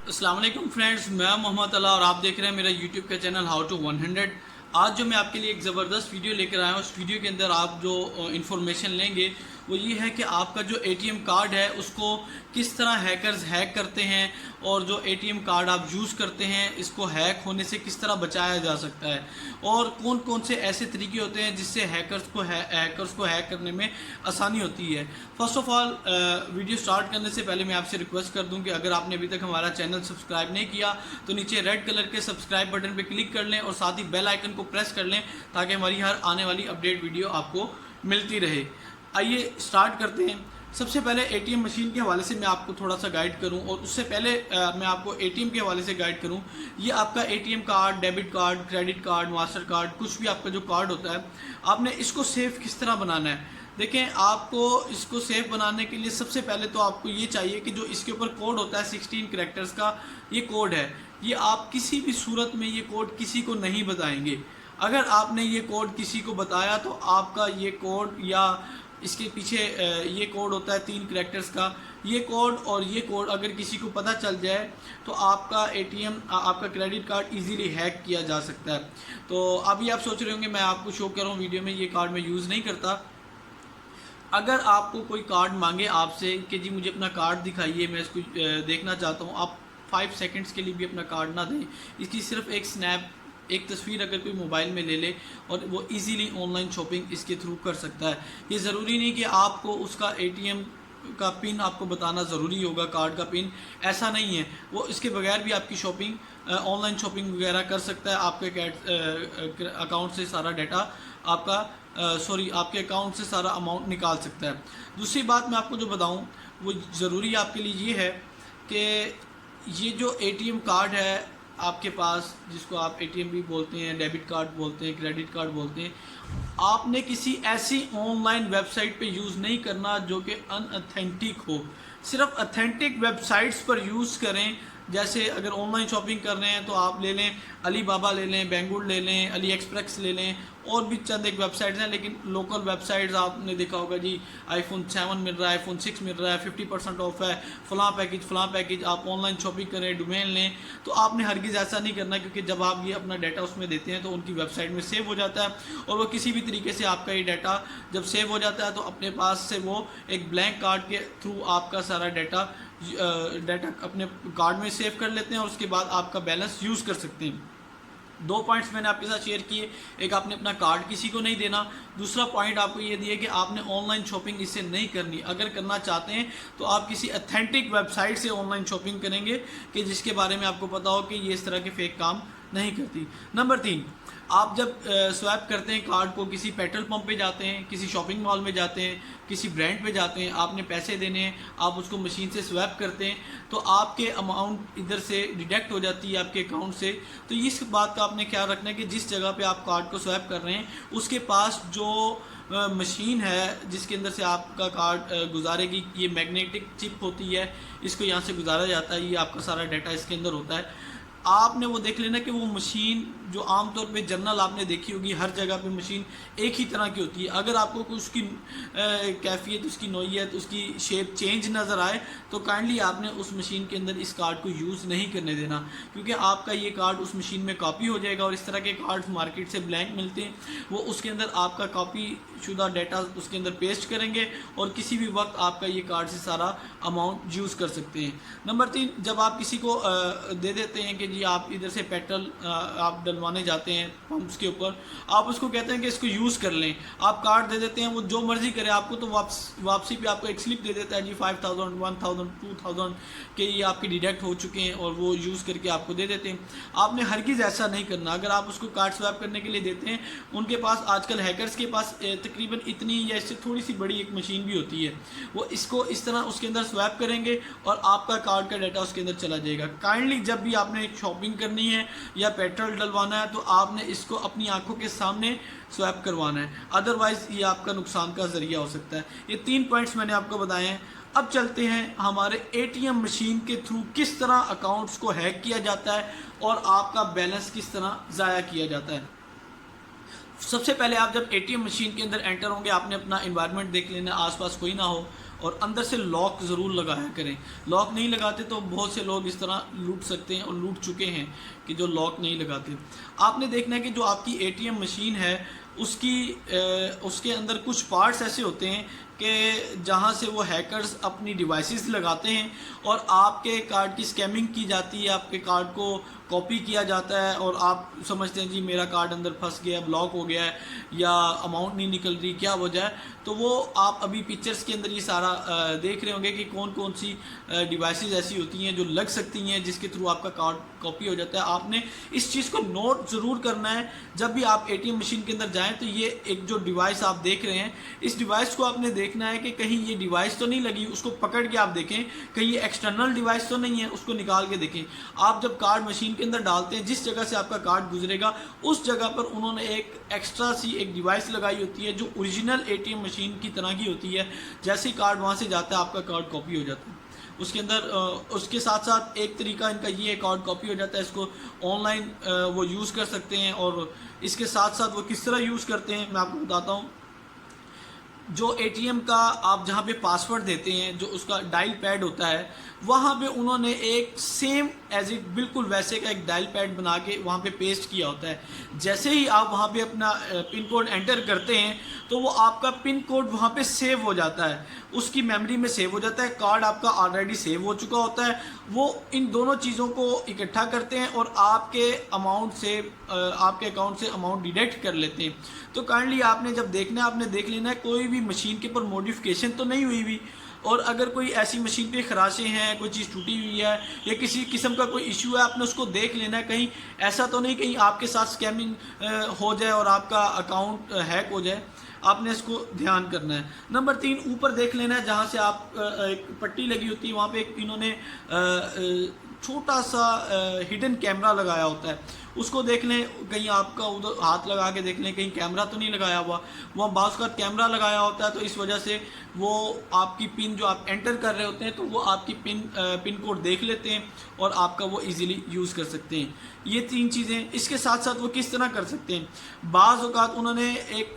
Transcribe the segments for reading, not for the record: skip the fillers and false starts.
अस्सलाम वालेकुम फ्रेंड्स, मैं मोहम्मद अला और आप देख रहे हैं मेरा यूट्यूब का चैनल हाउ टू 100। आज जो मैं आपके लिए एक ज़बरदस्त वीडियो लेकर आया हूँ, उस वीडियो के अंदर आप जो इन्फॉर्मेशन लेंगे वो ये है कि आपका जो एटीएम कार्ड है उसको किस तरह हैकर्स हैक करते हैं और जो एटीएम कार्ड आप यूज़ करते हैं इसको हैक होने से किस तरह बचाया जा सकता है और कौन कौन से ऐसे तरीके होते हैं जिससे हैकर्स को हैक करने में आसानी होती है। First of all video start करने से पहले मैं आपसे रिक्वेस्ट कर दूं कि अगर आपने अभी तक हमारा चैनल सब्सक्राइब नहीं किया तो नीचे रेड कलर के सब्सक्राइब बटन पर क्लिक कर लें और साथ ही बेल आइकन को प्रेस कर लें ताकि हमारी हर आने वाली अपडेट वीडियो आपको मिलती रहे। आइए स्टार्ट करते हैं। सबसे पहले एटीएम मशीन के हवाले से मैं आपको थोड़ा सा गाइड करूं और उससे पहले मैं आपको एटीएम के हवाले से गाइड करूं। ये आपका ATM card, debit card, credit card, master card, कुछ भी आपका जो कार्ड होता है, आपने इसको सेफ किस तरह बनाना है। देखें, आपको इसको सेफ बनाने के लिए सबसे पहले तो आपको ये चाहिए कि जो इसके ऊपर कोड होता है 16 कैरेक्टर्स का, ये कोड है, ये आप किसी भी सूरत में ये कोड किसी को नहीं बताएंगे। अगर आपने ये कोड किसी को बताया तो आपका ये कोड या इसके पीछे ये कोड होता है 3 कैरेक्टर्स का, ये कोड अगर किसी को पता चल जाए तो आपका एटीएम, आपका क्रेडिट कार्ड इजीली हैक किया जा सकता है। तो अभी आप सोच रहे होंगे मैं आपको शो कर रहा हूँ वीडियो में, ये कार्ड मैं यूज़ नहीं करता। अगर आपको कोई कार्ड मांगे आपसे कि जी मुझे अपना कार्ड दिखाइए, मैं इसको देखना चाहता हूँ, आप 5 सेकंड्स के लिए भी अपना कार्ड ना दें। इसकी सिर्फ एक तस्वीर अगर कोई मोबाइल में ले ले और वो इजीली ऑनलाइन शॉपिंग इसके थ्रू कर सकता है। ये ज़रूरी नहीं कि आपको उसका एटीएम का पिन आपको बताना ज़रूरी होगा, कार्ड का पिन, ऐसा नहीं है। वो इसके बगैर भी आपकी शॉपिंग, ऑनलाइन शॉपिंग वगैरह कर सकता है। आपके अकाउंट से सारा डाटा आपके अकाउंट से सारा अमाउंट निकाल सकता है। दूसरी बात मैं आपको जो बताऊँ वो ज़रूरी आपके लिए ये है कि ये जो एटीएम कार्ड है आपके पास, जिसको आप एटीएम भी बोलते हैं, डेबिट कार्ड बोलते हैं, क्रेडिट कार्ड बोलते हैं, आपने किसी ऐसी ऑनलाइन वेबसाइट पे यूज़ नहीं करना जो कि अनऑथेंटिक हो। सिर्फ ऑथेंटिक वेबसाइट्स पर यूज़ करें। जैसे अगर ऑनलाइन शॉपिंग कर रहे हैं तो आप ले लें अली बाबा, ले लें बेंगुल, ले लें अली एक्सप्रेस, ले लें, और भी चंद एक वेबसाइट्स हैं। लेकिन लोकल वेबसाइट्स आपने देखा होगा जी iPhone 7 मिल रहा है, iPhone 6 मिल रहा है, 50% ऑफ है, फलां पैकेज, आप ऑनलाइन शॉपिंग करें, डोमेन लें। तो आपने हरगिज़ ऐसा नहीं करना, क्योंकि जब आप ये अपना डाटा उसमें देते हैं तो उनकी वेबसाइट में सेव हो जाता है और वो किसी भी तरीके से आपका ये डाटा जब सेव हो जाता है तो अपने पास से वो एक ब्लैंक कार्ड के थ्रू आपका सारा डाटा अपने कार्ड में सेव कर लेते हैं और उसके बाद आपका बैलेंस यूज़ कर सकते हैं। 2 पॉइंट्स मैंने आपके साथ शेयर किए। एक, आपने अपना कार्ड किसी को नहीं देना। दूसरा पॉइंट आपको ये दिया कि आपने ऑनलाइन शॉपिंग इससे नहीं करनी। अगर करना चाहते हैं तो आप किसी अथेंटिक वेबसाइट से ऑनलाइन शॉपिंग करेंगे कि जिसके बारे में आपको पता हो कि ये इस तरह के फेक काम नहीं करती। नंबर 3, आप जब स्वैप करते हैं कार्ड को, किसी पेट्रोल पंप पे जाते हैं, किसी शॉपिंग मॉल में जाते हैं, किसी ब्रांड पे जाते हैं, आपने पैसे देने हैं, आप उसको मशीन से स्वैप करते हैं तो आपके अमाउंट इधर से डिडक्ट हो जाती है आपके अकाउंट से। तो इस बात का आपने ख्याल रखना है कि जिस जगह पे आप कार्ड को स्वैप कर रहे हैं उसके पास जो मशीन है जिसके अंदर से आपका कार्ड गुजारेगी, ये मैग्नेटिक चिप होती है, इसको यहाँ से गुजारा जाता है, ये आपका सारा डाटा इसके अंदर होता है। आपने वो देख लेना कि वो मशीन जो आमतौर पे जनरल आपने देखी होगी, हर जगह पे मशीन एक ही तरह की होती है। अगर आपको कोई उसकी कैफियत, उसकी नोयत, उसकी शेप चेंज नज़र आए तो काइंडली आपने उस मशीन के अंदर इस कार्ड को यूज़ नहीं करने देना, क्योंकि आपका ये कार्ड उस मशीन में कॉपी हो जाएगा। और इस तरह के कार्ड मार्केट से ब्लैंक मिलते हैं, वो उसके अंदर आपका कॉपी शुदा डाटा उसके अंदर पेस्ट करेंगे और किसी भी वक्त आपका ये कार्ड से सारा अमाउंट यूज़ कर सकते हैं। नंबर 3, जब आप किसी को दे देते हैं कि जी आप इधर से पेट्रोल आप डलवाने जाते हैं पंप्स के ऊपर, आप उसको कहते हैं कि इसको यूज़ कर लें, आप कार्ड दे देते हैं, वो जो मर्ज़ी करे आपको, तो वापसी पे आपको एक स्लिप दे देता है जी 5000, 1000, 2000 के ये आपके डिडक्ट हो चुके हैं और वो यूज़ करके आपको दे देते हैं। आपने हरगिज़ ऐसा नहीं करना। अगर आप उसको कार्ड स्वैप करने के लिए देते हैं, उनके पास आजकल हैकर्स के पास तकरीबन इतनी या इससे थोड़ी सी बड़ी एक मशीन भी होती है, वो इसको इस तरह उसके अंदर स्वैप करेंगे और आपका कार्ड का डाटा उसके अंदर चला जाएगा। काइंडली जब भी आपने शॉपिंग करनी है या पेट्रोल डलवाना है तो आपने इसको अपनी आंखों के सामने स्वैप करवाना है, अदरवाइज़ ये आपका नुकसान का ज़रिया हो सकता है। ये 3 पॉइंट्स मैंने आपको बताए हैं। अब चलते हैं हमारे एटीएम मशीन के थ्रू किस तरह अकाउंट्स को हैक किया जाता है और आपका बैलेंस किस तरह ज़ाया किया जाता है। सबसे पहले आप जब एटीएम मशीन के अंदर एंटर होंगे, आपने अपना इन्वायरमेंट देख लेना, आसपास कोई ना हो। और अंदर से लॉक ज़रूर लगाया करें। लॉक नहीं लगाते तो बहुत से लोग इस तरह लूट सकते हैं और लूट चुके हैं कि जो लॉक नहीं लगाते। आपने देखना है कि जो आपकी एटीएम मशीन है उसके अंदर कुछ पार्ट्स ऐसे होते हैं कि जहां से वो हैकर्स अपनी डिवाइसेस लगाते हैं और आपके कार्ड की स्कैमिंग की जाती है, आपके कार्ड को कॉपी किया जाता है और आप समझते हैं जी मेरा कार्ड अंदर फंस गया, ब्लॉक हो गया है या अमाउंट नहीं निकल रही, क्या वजह है। तो वो आप अभी पिक्चर्स के अंदर ये सारा देख रहे होंगे कि कौन कौन सी डिवाइसेस ऐसी होती हैं जो लग सकती हैं जिसके थ्रू आपका कार्ड कॉपी हो जाता है। आपने इस चीज़ को नोट ज़रूर करना है जब भी आप एटीएम मशीन के अंदर जाएं। तो ये एक जो डिवाइस आप देख रहे हैं, इस डिवाइस को आपने देखना है कि कहीं ये डिवाइस तो नहीं लगी, उसको पकड़ के आप देखें कहीं ये एक्सटर्नल डिवाइस तो नहीं है, उसको निकाल के देखें। आप जब कार्ड मशीन के अंदर डालते हैं, जिस जगह से आपका कार्ड गुजरेगा उस जगह पर उन्होंने एक एक्स्ट्रा सी एक डिवाइस लगाई होती है जो ओरिजिनल एटीएम मशीन की तरह की होती है। जैसे ही कार्ड वहाँ से जाता है आपका कार्ड कॉपी हो जाता है। उसके अंदर उसके साथ साथ एक तरीका इनका ये है, कार्ड कॉपी हो जाता है, इसको ऑनलाइन वो यूज़ कर सकते हैं। और इसके साथ साथ वो किस तरह यूज़ करते हैं मैं आपको बताता हूँ। जो एटीएम का आप जहाँ पे पासवर्ड देते हैं, जो उसका डायल पैड होता है, वहाँ पे उन्होंने एक सेम एज इट बिल्कुल वैसे का एक डायल पैड बना के वहाँ पे पेस्ट किया होता है। जैसे ही आप वहाँ पे अपना पिन कोड एंटर करते हैं तो वो आपका पिन कोड वहाँ पे सेव हो जाता है, उसकी मेमोरी में सेव हो जाता है। कार्ड आपका ऑलरेडी सेव हो चुका होता है। वो इन दोनों चीज़ों को इकट्ठा करते हैं और आपके अकाउंट से अमाउंट डिडक्ट कर लेते हैं। तो काइंडली आपने जब देखना है, आपने देख लेना है कोई भी मशीन के ऊपर मॉडिफिकेशन तो नहीं हुई हुई, और अगर कोई ऐसी मशीन पे खराशें हैं, कोई चीज़ टूटी हुई है या किसी किस्म का कोई इशू है, आपने उसको देख लेना है। कहीं ऐसा तो नहीं कहीं आपके साथ स्कैमिंग हो जाए और आपका अकाउंट हैक हो जाए, आपने इसको ध्यान करना है। नंबर 3, ऊपर देख लेना है जहाँ से आप एक पट्टी लगी होती है, वहाँ पे एक इन्होंने छोटा सा हिडन कैमरा लगाया होता है, उसको देख लें। कहीं आपका उधर हाथ लगा के देख लें कहीं कैमरा तो नहीं लगाया हुआ। वहाँ बाज़ का कैमरा लगाया होता है, तो इस वजह से वो आपकी पिन जो आप एंटर कर रहे होते हैं तो वो आपकी पिन कोड देख लेते हैं और आपका वो इजीली यूज़ कर सकते हैं। ये 3 चीज़ें। इसके साथ साथ वो किस तरह कर सकते हैं, बाज़ औक़ात उन्होंने एक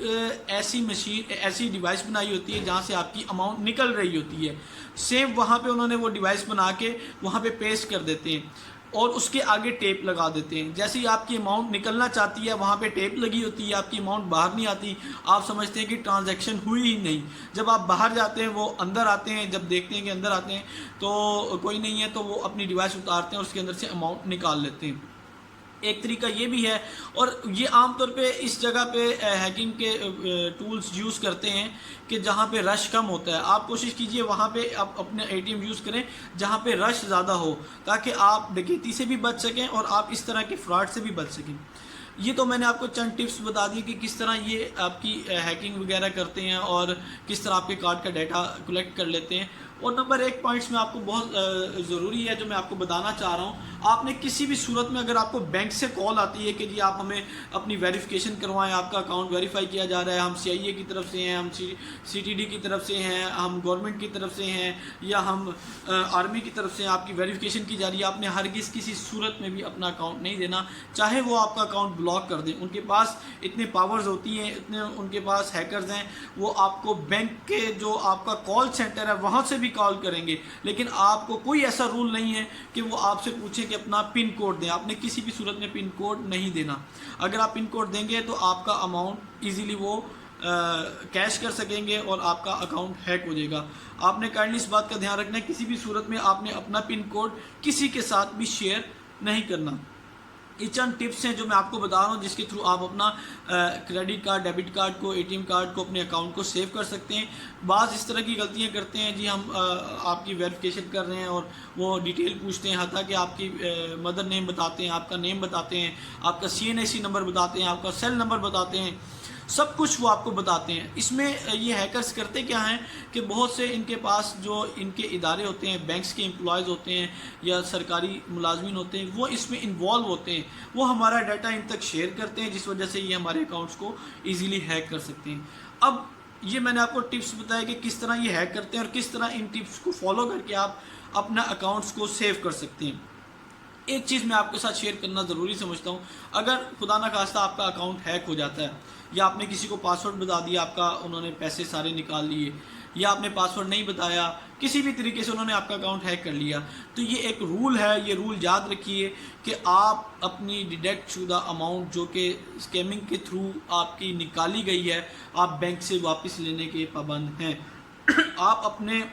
ऐसी डिवाइस बनाई होती है जहाँ से आपकी अमाउंट निकल रही होती है, सेम वहाँ पे उन्होंने वो डिवाइस बना के वहाँ पे पेस्ट कर देते हैं और उसके आगे टेप लगा देते हैं। जैसे ही आपकी अमाउंट निकलना चाहती है वहाँ पे टेप लगी होती है, आपकी अमाउंट बाहर नहीं आती, आप समझते हैं कि ट्रांजैक्शन हुई ही नहीं। जब आप बाहर जाते हैं, वो अंदर आते हैं, जब देखते हैं कि अंदर आते हैं तो कोई नहीं है, तो वो अपनी डिवाइस उतारते हैं और उसके अंदर से अमाउंट निकाल लेते हैं। एक तरीका ये भी है, और ये आमतौर पे इस जगह पे हैकिंग के टूल्स यूज़ करते हैं कि जहाँ पे रश कम होता है। आप कोशिश कीजिए वहाँ पे आप अपने एटीएम यूज़ करें जहाँ पे रश ज़्यादा हो, ताकि आप डकैती से भी बच सकें और आप इस तरह के फ्रॉड से भी बच सकें। ये तो मैंने आपको चंद टिप्स बता दी कि किस तरह ये आपकी हैकिंग वगैरह करते हैं और किस तरह आपके कार्ड का डाटा कलेक्ट कर लेते हैं। और नंबर 1 पॉइंट्स में आपको बहुत ज़रूरी है जो मैं आपको बताना चाह रहा हूँ। आपने किसी भी सूरत में अगर आपको बैंक से कॉल आती है कि जी आप हमें अपनी वेरिफिकेशन करवाएं, आपका अकाउंट वेरीफाई किया जा रहा है, हम CIA की तरफ से हैं, हम CTD की तरफ से हैं, हम गवर्नमेंट की तरफ से हैं या हम आर्मी की तरफ से हैं, आपकी वेरिफिकेशन की जा रही है, आपने हरगिज़ किसी सूरत में भी अपना अकाउंट नहीं देना, चाहे वो आपका अकाउंट ब्लॉक कर दें। उनके पास इतने पावर्स होती हैं, इतने उनके पास हैकर्स हैं, वो आपको बैंक के जो आपका कॉल सेंटर है वहाँ से भी कॉल करेंगे, लेकिन आपको कोई ऐसा रूल नहीं है कि वो आपसे पूछें कि अपना पिन कोड दें। आपने किसी भी सूरत में पिन कोड नहीं देना। अगर आप पिन कोड देंगे तो आपका अमाउंट इजीली वो कैश कर सकेंगे और आपका अकाउंट हैक हो जाएगा। आपने काइंडली इस बात का ध्यान रखना है, किसी भी सूरत में आपने अपना पिन कोड किसी के साथ भी शेयर नहीं करना। ये चंद टिप्स हैं जो मैं आपको बता रहा हूँ जिसके थ्रू आप अपना क्रेडिट कार्ड, डेबिट कार्ड को, एटीएम कार्ड को, अपने अकाउंट को सेव कर सकते हैं। बाज़ इस तरह की गलतियाँ करते हैं जी, हम आपकी वेरिफिकेशन कर रहे हैं और वो डिटेल पूछते हैं, हालांकि आपकी मदर नेम बताते हैं, आपका नेम बताते हैं, आपका CNIC नंबर बताते हैं, आपका सेल नंबर बताते हैं, सब कुछ वो आपको बताते हैं। इसमें ये हैकर्स करते क्या हैं कि बहुत से इनके पास जो इनके इदारे होते हैं, बैंक्स के एम्प्लॉयज़ होते हैं या सरकारी मुलाजमीन होते हैं, वो इसमें इन्वॉल्व होते हैं, वो हमारा डाटा इन तक शेयर करते हैं, जिस वजह से ये हमारे अकाउंट्स को ईज़िली हैक कर सकते हैं। अब ये मैंने आपको टिप्स बताया कि किस तरह ये हैक करते हैं और किस तरह इन टिप्स को फॉलो करके आप अपना अकाउंट्स को सेव कर सकते हैं। एक चीज़ मैं आपके साथ शेयर करना ज़रूरी समझता हूँ, अगर खुदा ना खास्ता आपका अकाउंट हैक हो जाता है या आपने किसी को पासवर्ड बता दिया, आपका उन्होंने पैसे सारे निकाल लिए, या आपने पासवर्ड नहीं बताया, किसी भी तरीके से उन्होंने आपका अकाउंट हैक कर लिया, तो ये एक रूल है, ये रूल याद रखिए कि आप अपनी डिडक्ट शुदा अमाउंट जो कि स्कैमिंग के थ्रू आपकी निकाली गई है, आप बैंक से वापस लेने के पाबंद हैं। आप अपने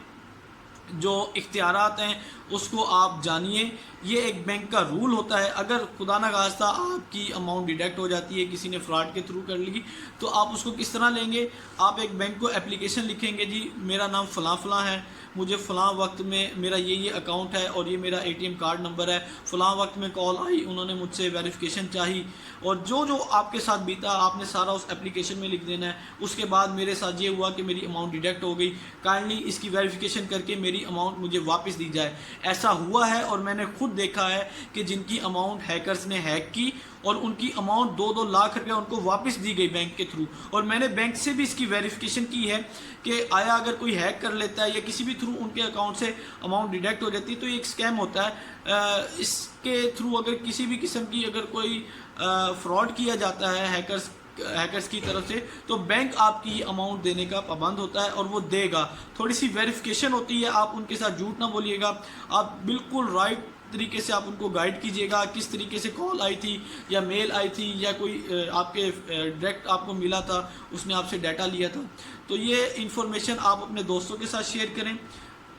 जो इख्तियारात हैं उसको आप जानिए, ये एक बैंक का रूल होता है। अगर खुदा न खास्ता आपकी अमाउंट डिडक्ट हो जाती है, किसी ने फ्रॉड के थ्रू कर ली, तो आप उसको किस तरह लेंगे? आप एक बैंक को एप्लीकेशन लिखेंगे, जी मेरा नाम फ़लाँ फ़लाँ है, मुझे फ़लाँ वक्त में मेरा ये अकाउंट है और ये मेरा ATM कार्ड नंबर है, फ़लाँ वक्त में कॉल आई, उन्होंने मुझसे वेरिफिकेशन चाहिए, और जो जो आपके साथ बीता आपने सारा उस एप्लीकेशन में लिख देना है। उसके बाद मेरे साथ ये हुआ कि मेरी अमाउंट डिडक्ट हो गई, काइंडली इसकी वेरिफिकेशन करके मेरी अमाउंट मुझे वापस दी जाए। ऐसा हुआ है और मैंने खुद देखा है कि जिनकी अमाउंट हैकर्स ने हैक की और उनकी अमाउंट 2-2 लाख रुपया उनको वापस दी गई बैंक के थ्रू। और मैंने बैंक से भी इसकी वेरिफिकेशन की है कि आया अगर कोई हैक कर लेता है या किसी भी थ्रू उनके अकाउंट से अमाउंट डिडक्ट हो जाती है तो ये एक स्कैम होता है। इसके थ्रू अगर किसी भी किस्म की अगर कोई फ्रॉड किया जाता है हैकर्स की तरफ से, तो बैंक आपकी अमाउंट देने का पाबंद होता है और वो देगा। थोड़ी सी वेरिफिकेशन होती है, आप उनके साथ झूठ ना बोलिएगा, आप बिल्कुल राइट तरीके से आप उनको गाइड कीजिएगा, किस तरीके से कॉल आई थी या मेल आई थी या कोई आपके डायरेक्ट आपको मिला था, उसने आपसे डाटा लिया था। तो ये इन्फॉर्मेशन आप अपने दोस्तों के साथ शेयर करें।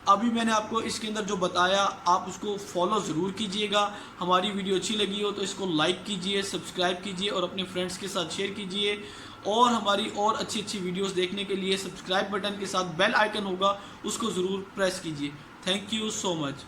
अभी मैंने आपको इसके अंदर जो बताया आप उसको फॉलो ज़रूर कीजिएगा। हमारी वीडियो अच्छी लगी हो तो इसको लाइक कीजिए, सब्सक्राइब कीजिए और अपने फ्रेंड्स के साथ शेयर कीजिए। और हमारी और अच्छी अच्छी वीडियोस देखने के लिए सब्सक्राइब बटन के साथ बेल आइकन होगा, उसको ज़रूर प्रेस कीजिए। Thank you so much.